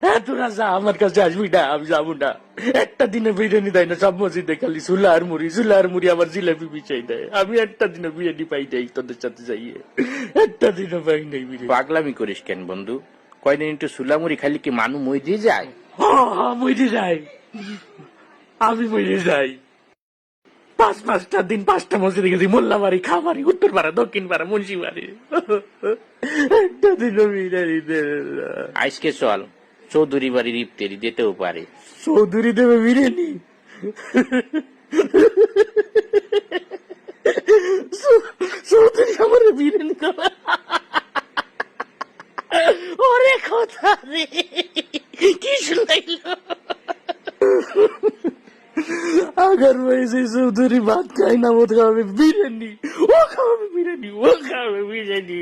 হ্যাঁ তোরা যা, আমার কাছে আসবি না, আমি যাবো না। একটা দিনে বিরিয়ানি দেয় না, সব মসজিদে খালি চুলা আর মুড়ি আমার জিলাপি বিছাই দেয়। আমি একটা দিনে বিরিয়ানি পাই নাই তোদের সাথে যাইয়ে, একটা দিনও পাই নাই বিরিয়ানি। পাগলামি করিস কেন বন্ধু? কয়দিন একটু সুলামুড়ি খালি কি মানু মই দিয়ে যায়? মরে যাই, আমি মরে যাই। 5-5টা দিন 5টা মসজিদে গেছি, মোল্লাবাড়ি, খাবারি, উত্তর পাড়া, দক্ষিণ পাড়া, মুন্সি বাড়ি, একটা দিনও বিরিয়ানি দেবে না। আজকে চল, চৌধুরী বাড়ির ইফতারি দিতেও পারে। চৌধুরী দেবে বিরিয়ানি? চৌধুরী আমার বিরিয়ানি দেবে? ওরে কথা রে, কি শুনাইল। अगर वैसे चौधरी भात खाए ना, वो खावे बिरयानी, वो खावे बिरयानी, वो खावे बिरयानी।